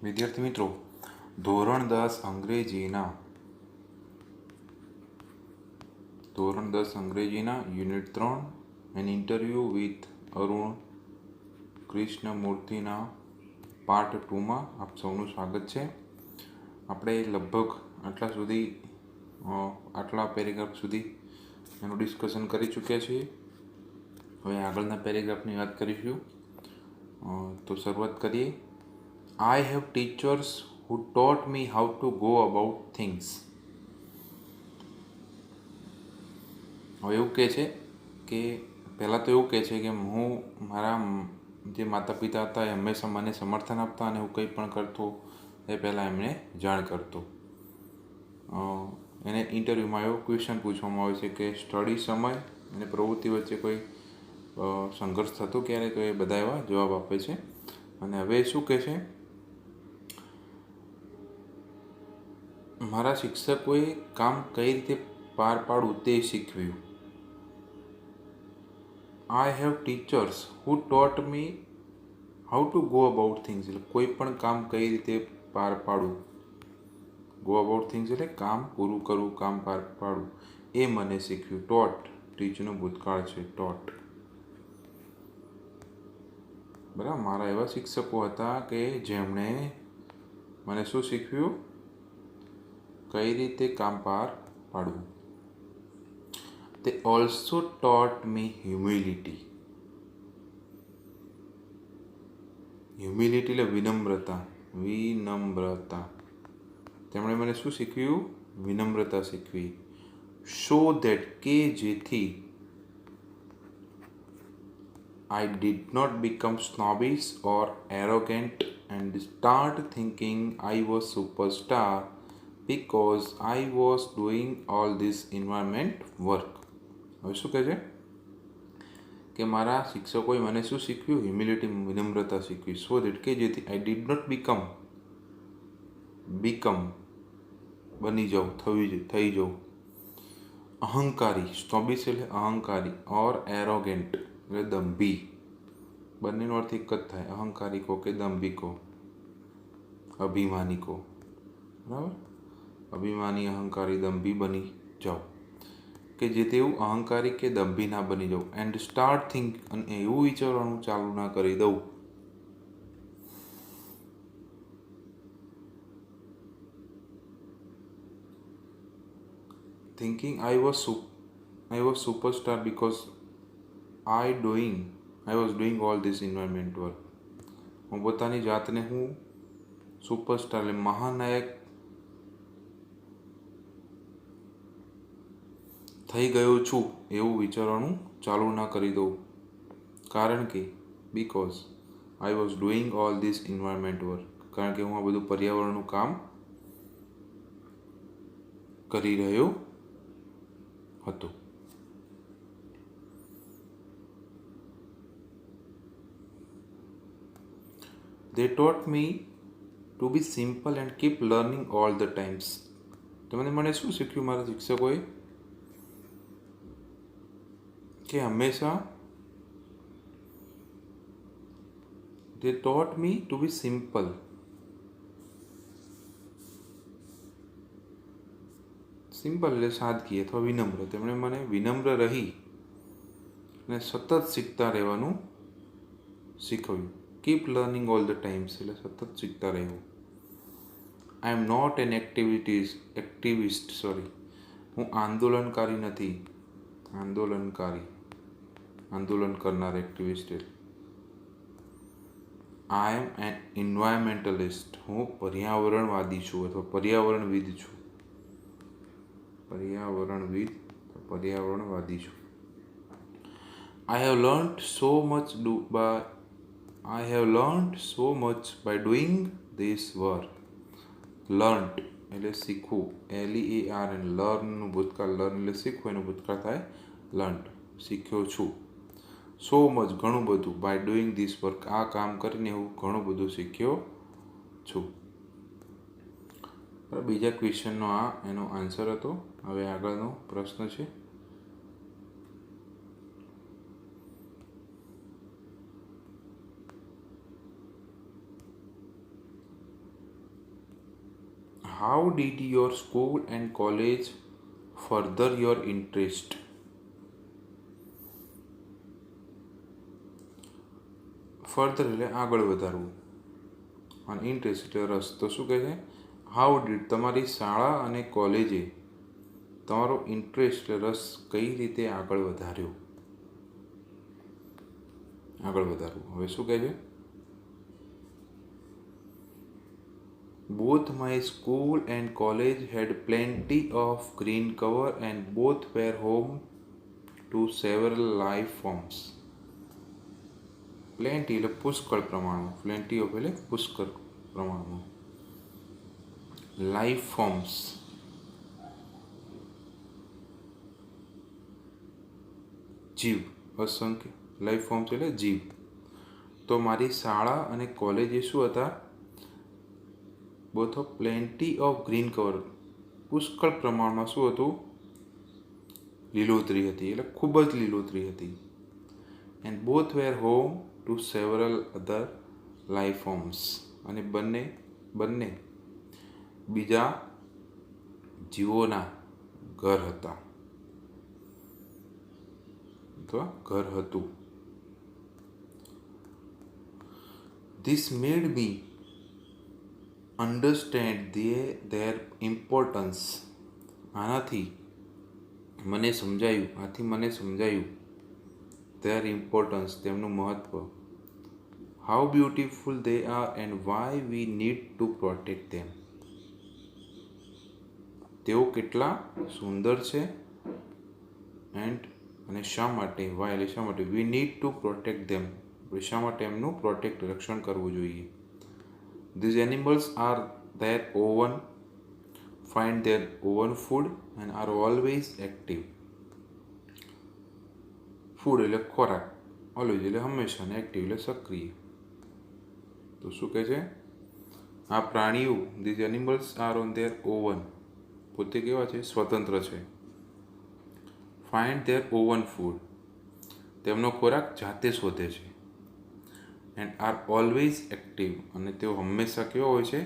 વિદ્યાર્થી મિત્રો, ધોરણ 10 અંગ્રેજીના unit 3 an interview with Arun કૃષ્ણમૂર્તિના પાર્ટ 2માં આપ સૌનું સ્વાગત છે. આપણે લગભગ આટલા પેરેગ્રાફ સુધી એનું ડિસ્કશન કરી ચૂક્યા છીએ. હવે આગળના પેરેગ્રાફની વાત કરીશું. તો શરૂઆત કરીએ. I have teachers who taught me how to go about things. હવે એવું કહે છે કે પહેલાં તો એવું કહે છે કે હું મારા જે માતા પિતા હતા એ હંમેશા મને સમર્થન આપતા અને હું કંઈ પણ કરતો એ પહેલાં એમણે જાણ કરતો. એને ઇન્ટરવ્યૂમાં એવો ક્વેશ્ચન પૂછવામાં આવે છે કે સ્ટડી સમય અને પ્રવૃત્તિ વચ્ચે કોઈ સંઘર્ષ થતો ક્યારે, તો એ બધા એવા જવાબ આપે છે. અને હવે શું કહે છે, મારા શિક્ષકોએ કામ કઈ રીતે પાર પાડવું તે શીખવ્યું. I have teachers who taught me how to go about things, એટલે કોઈ પણ કામ કઈ રીતે પાર પાડવું. ગો અબાઉટ થિંગ્સ એટલે કામ પૂરું કરવું, કામ પાર પાડવું, એ મને શીખવ્યું. ટોટ ટીચનું ભૂતકાળ છે, ટોટ. બરાબર, મારા એવા શિક્ષકો હતા કે જેમણે મને શું શીખવ્યું, કઈ રીતે કામ પાર પાડવું. They also taught me humility. Humility એટલે વિનમ્રતા. તેમણે મને શું શીખવ્યું? વિનમ્રતા શીખવી. So that કે જેથી I did not become snobbish or arrogant and start thinking I was superstar because I was doing all this environment work. હવે શું કહે છે કે મારા શિક્ષકોએ મને શું શીખવ્યું? હ્યુમિલિટી, વિનમ્રતા શીખવી. સો દેટ કે જેથી આઈ ડીડ નોટ બીકમ બની જાઉં, થઈ જાઉં અહંકારી, સ્નોબિશ એટલે અહંકારી, ઓર એરોગેન્ટ એટલે દંભી. બંનેનો અર્થ એક જ થાય, અહંકારિકો કે દંભિકો, અભિમાનિકો. બરાબર, અભિમાની, અહંકારી, દંભી બની જાઓ, કે જે તેવું અહંકારી કે દંભી ના બની જાઉં. એન્ડ સ્ટાર્ટ થિંક, અને એવું વિચારવાનું ચાલુ ના કરી દઉં. Thinking I was superstar because I was doing all this environment work. હું પોતાની જાતને હું સુપરસ્ટાર એટલે મહાનાયક થઈ ગયો છું એવું વિચારવાનું ચાલુ ના કરી દઉં. કારણ કે because I was doing all this environment work, કારણ કે હું આ બધું પર્યાવરણનું કામ કરી રહ્યો હતો. They taught me to be simple and keep learning all the times. તમને મને શું શીખ્યું મારા શિક્ષકોએ? કે હંમેશા they taught me to be simple. Simple એટલે સાદગી અથવા વિનમ્ર. તેમણે મને વિનમ્ર રહી અને સતત શીખતા રહેવાનું શીખવ્યું. Keep learning all the times એટલે સતત શીખતા રહેવું. આઈ એમ નોટ એન એક્ટિવિસ્ટ. હું આંદોલનકારી નથી. આંદોલન કરનાર એક્ટિવિસ્ટ. આઈ એમ એન એન્વાયરમેન્ટલિસ્ટ. હું પર્યાવરણવાદી છું અથવા પર્યાવરણવિદ છું. પર્યાવરણવાદી છું. I have learned so much by doing this work. Learned એટલે શીખવું, LEARN. લર્નનું ભૂતકાળ, લર્ન એટલે શીખવું, એનું ભૂતકાળ થાય લર્ન્ડ, શીખ્યો છું. સો મચ ઘણું બધું, બાય ડુઈંગ ધીસ વર્ક આ કામ કરીને હું ઘણું બધું શીખ્યો છું. બીજા ક્વેશ્ચનનો આ એનો આન્સર હતો. હવે આગળનો પ્રશ્ન છે. How did your school and college further your interest? Further એટલે આગળ વધારવું અને ઇન્ટરેસ્ટ એટલે રસ. તો શું કહે છે? હાઉ ડીડ તમારી શાળા અને કોલેજે તમારો ઇન્ટરેસ્ટ એટલે રસ કઈ રીતે આગળ વધાર્યો? આગળ વધારવું. હવે શું કહે છે? Both my school and college had plenty of green cover and both were home to several life forms. Plenty એટલે પુષ્કળ પ્રમાણમાં. Plenty of એટલે પુષ્કળ પ્રમાણમાં. Life forms જીવ, અસંખ્ય. લાઈફ ફોર્મ્સ એટલે જીવ. તો મારી શાળા અને કોલેજે શું હતા? Both of plenty of green cover, પુષ્કળ પ્રમાણમાં શું હતું? લીલોતરી હતી, એટલે ખૂબ જ લીલોતરી હતી. And both were home to several other life forms, અને બંને બીજા જીવોના ઘર હતા, અથવા ઘર હતું. This made me understand their importance. આથી મને સમજાયું their importance, તેમનું મહત્વ. How beautiful they are and why we need to protect them. તેઓ કેટલા સુંદર છે અને શા માટે? વાય એટલે શા માટે? We need to protect them, શા માટે એમનું રક્ષણ કરવું જોઈએ? These animals are their own, find their own food and are always active. Food એટલે ખોરાક, ઓલવેઝ એટલે હંમેશા, ને એક્ટિવ એટલે સક્રિય. તો શું કહે છે? આ પ્રાણીઓ, these animals are on their own, પોતે કેવા છે? સ્વતંત્ર છે. ફાઇન્ડ their own food, તેમનો ખોરાક જાતે શોધે છે. એન્ડ આર ઓલવેઝ એક્ટિવ, અને તેઓ હંમેશા કેવા હોય છે?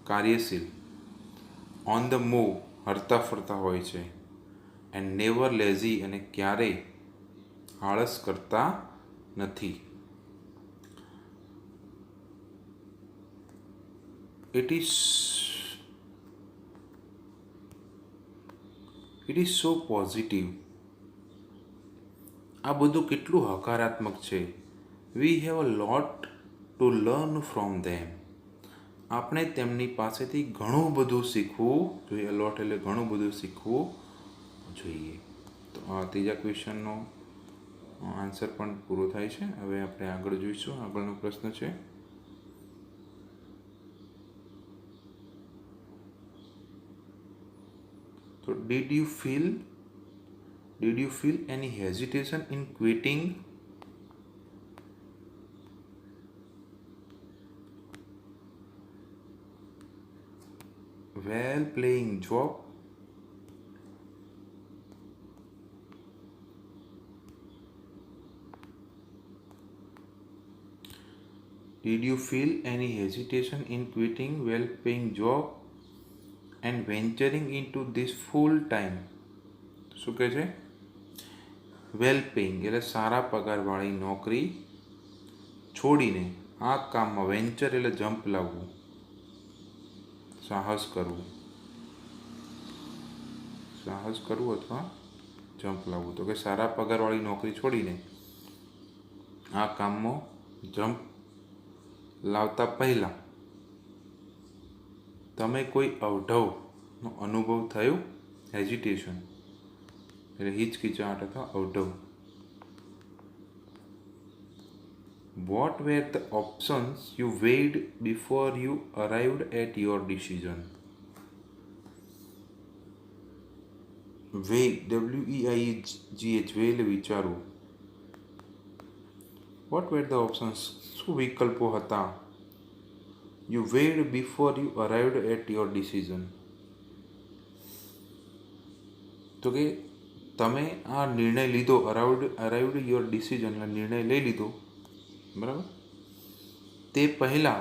કાર્યશીલ. ઓન ધ મૂવ, હરતા ફરતા હોય છે. એન્ડ નેવર લેઝી, અને ક્યારેય આળસ કરતા નથી. It is so positive. આ બધું કેટલું હકારાત્મક છે. We have a lot to learn from them. આપણે તેમની પાસેથી ઘણું બધું શીખવું જોઈએ. લોટ એટલે ઘણું બધું શીખવું જોઈએ. તો આ ત્રીજા ક્વેશ્ચનનો આન્સર પણ પૂરો થાય છે. હવે આપણે આગળ જોઈશું. આગળનો પ્રશ્ન છે, તો did you feel any hesitation in ક્વિટિંગ while playing job? Did you feel any hesitation in quitting well-paying job and venturing into this full-time? શું કહે છે? વેલ-પેઇંગ એટલે સારા પગારવાળી નોકરી છોડીને આ કામમાં, વેન્ચર એટલે જમ્પ લાવવું, સાહસ કરવું અથવા જમ્પ લાવવું. તો કે સારા પગારવાળી નોકરી છોડીને આ કામમાં જમ્પ લાવતા પહેલાં તમે કોઈ અવઢવનો અનુભવ થયો? હેઝિટેશન એટલે હિચકિચાટ અથવા અવઢવ. What were the options you weighed before you arrived at your decision? Weighed, WEIGH, weighed વિચારવું. વોટ વેર ધ ઓપ્શન્સ, શું વિકલ્પો હતા? You weighed before you arrived at your decision, તો કે તમે આ નિર્ણય લીધો. અરાઇવડ યોર ડિસિઝન એટલે નિર્ણય લઈ લીધો, બરાબર. તે પહેલાં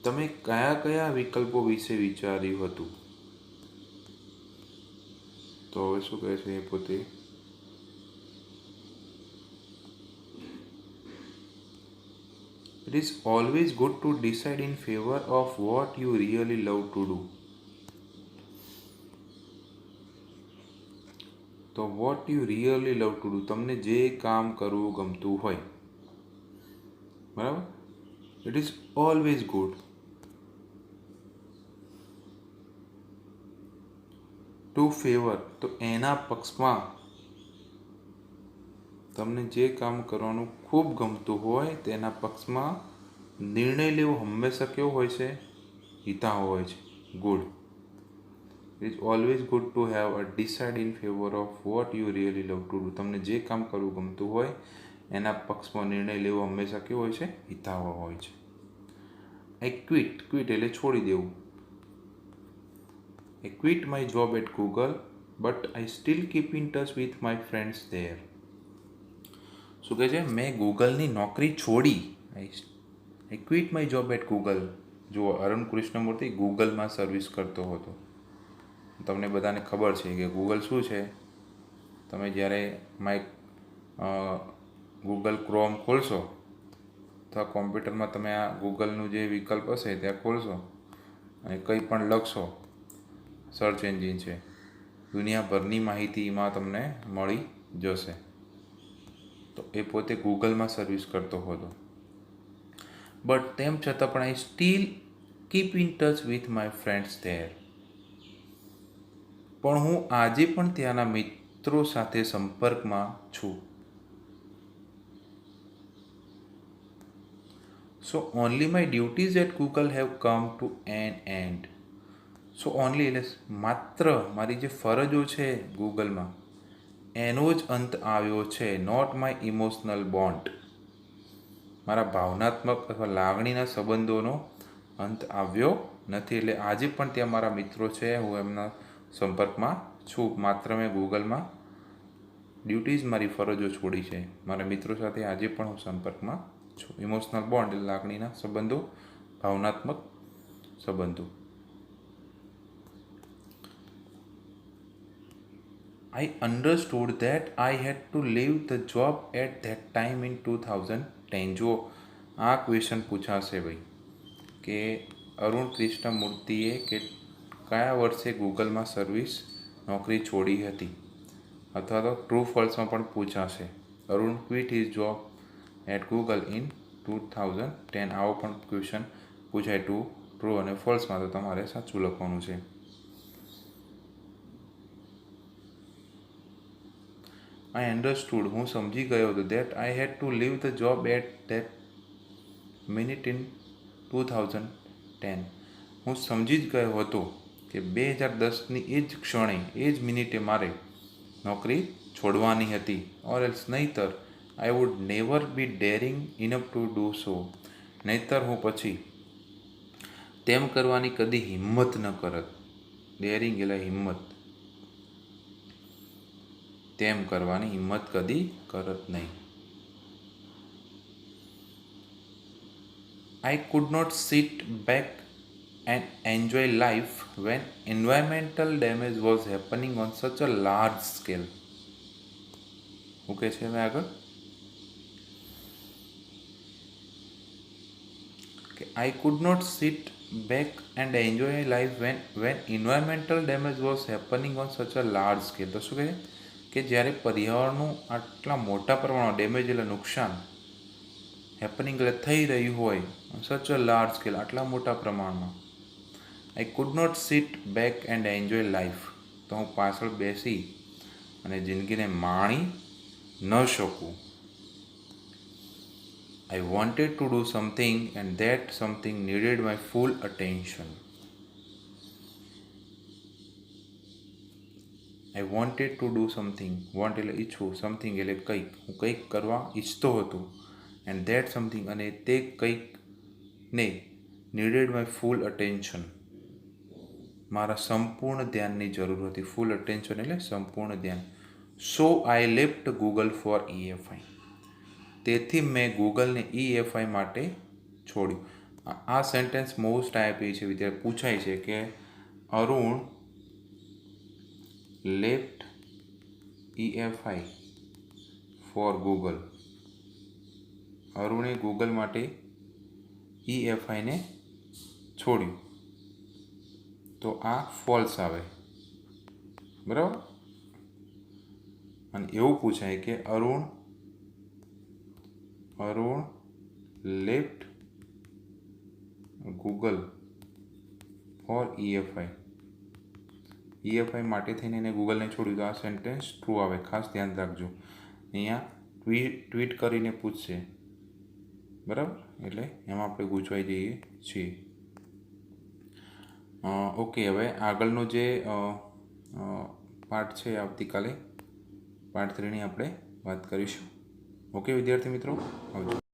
તમે કયા કયા વિકલ્પો વિશે વિચાર્યું હતું? તો હવે શું કહે છે એ પોતે? It is always good to decide in favor of what you really love to do. તો what you really love to do, તમને જે કામ કરવું ગમતું હોય, બરાબર. It is always good to favour, તો એના પક્ષમાં તમને જે કામ કરવાનું ખૂબ ગમતું હોય તેના પક્ષમાં નિર્ણય લેવો હંમેશા કેવો હોય છે? હિતાવ હોય છે, good. It is always good to have a decide in favour of what you really love to do. તમને જે કામ કરવું ગમતું હોય એના પક્ષમાં નિર્ણય લેવો હંમેશા કેવો હોય છે? હિતાવહ હોય છે. આઈ ક્વિટ એટલે છોડી દેવું. I quit my job at Google, but I still keep in touch with my friends there. શું કહે છે? મેં ગૂગલની નોકરી છોડી. I quit my job at Google. જો અરુણ કૃષ્ણમૂર્તિ ગૂગલમાં સર્વિસ કરતો હતો. તમને બધાને ખબર છે કે ગૂગલ શું છે. તમે જ્યારે ગૂગલ ક્રોમ ખોલશો તો કોમ્પ્યુટરમાં તમે આ ગૂગલનું જે વિકલ્પ હશે ત્યાં ખોલશો અને કંઈ પણ લખશો, સર્ચ એન્જિન છે, દુનિયાભરની માહિતીમાં તમને મળી જશે. તો એ પોતે ગૂગલમાં સર્વિસ કરતો હતો. બટ તેમ છતાં પણ I still keep in touch with my friends there. પણ હું આજે પણ ત્યાંના મિત્રો સાથે સંપર્કમાં છું. So only my duties at Google have come to an end. So only એટલે માત્ર મારી જે ફરજો છે ગૂગલમાં એનો જ અંત આવ્યો છે. Not my emotional bond. મારા ભાવનાત્મક અથવા લાગણીના સંબંધોનો અંત આવ્યો નથી. એટલે આજે પણ ત્યાં મારા મિત્રો છે, હું એમના સંપર્કમાં છું. માત્ર મેં ગૂગલમાં ડ્યુટીઝ મારી ફરજો છોડી છે. મારા મિત્રો સાથે આજે પણ હું સંપર્કમાં છું. ઇમોશનલ બોન્ડ એટલે લાગણીના સંબંધો, ભાવનાત્મક સંબંધો. I understood that I had to leave the job at that time in 2010. જો આ ક્વેશ્ચન પૂછાશે ભાઈ કે અરુણ કૃષ્ણમૂર્તિએ કે કયા વર્ષે ગૂગલમાં સર્વિસ નોકરી છોડી હતી, અથવા તો ટ્રુ ફોલ્સમાં પણ પૂછાશે. Arun quit his job at Google in 2010. આવો પણ ક્વેશ્ચન પૂછાય ટ્રુ અને ફોલ્સમાં, તો તમારે સાચું લખવાનું છે. આઈ અન્ડરસ્ટુડ હું સમજી ગયો હતો. That I had to leave the job at that minute in 2010. હું સમજી જ ગયો હતો કે 2010ની એ જ ક્ષણે, એ જ મિનિટે મારે નોકરી છોડવાની હતી. ઓર એલ્સ નહીતર I would never be daring enough to do સો. નહીતર હું પછી તેમ કરવાની કદી હિંમત ન કરત. ડેરિંગ એટલે હિંમત, તેમ કરવાની હિંમત કદી કરત નહીં. I could not sit back and enjoy life when environmental damage was happening on such a large scale. Okay છે હવે આગળ કે I could not sit back and enjoy life when environmental damage was happening on such a large scale. તો શું કહે કે જ્યારે પર્યાવરણનું આટલા મોટા પ્રમાણમાં ડેમેજ એટલે નુકસાન, હેપનિંગ એટલે થઈ રહ્યું હોય, સચ અ લાર્જ સ્કેલ આટલા મોટા પ્રમાણમાં. I could not sit back and enjoy life. તો હું પાછળ બેસી અને જિંદગીને માણી ન શકું. I wanted to do something and that something needed my full attention. I wanted to do something. Want એટલે ઈચ્છવું, સમથિંગ એટલે કંઈક, હું કંઈક કરવા ઈચ્છતો હતો. એન્ડ ધેટ સમથિંગ અને તે કંઈકને નીડેડ માય ફૂલ અટેન્શન, મારા સંપૂર્ણ ધ્યાનની જરૂર હતી. ફૂલ અટેન્શન એટલે સંપૂર્ણ ધ્યાન. So I left Google for EFI. તેથી મેં ગૂગલને EFI માટે છોડ્યું. આ સેન્ટેન્સ મોસ્ટ આઈપી છે વિદ્યાર્થી, પૂછાય છે કે Arun left EFI for Google. અરુણે ગૂગલ માટે EFIને છોડ્યું, તો આ ફોલ્સ આવે, બરાબર. અને એવું પૂછાય કે Arun left Google for EFI માટે થઈને એને ગૂગલને છોડ્યું, તો આ સેન્ટેન્સ ટ્રુ આવે. ખાસ ધ્યાન રાખજો, અહીંયા ટ્વીટ કરીને પૂછશે, બરાબર. એટલે એમાં આપણે ગૂંચવાઈ જઈએ છીએ. ઓકે, હવે આગળનો જે પાર્ટ છે આવતીકાલે પાર્ટ 3ની આપણે વાત કરીશું. ઓકે વિદ્યાર્થી મિત્રો, આવજો.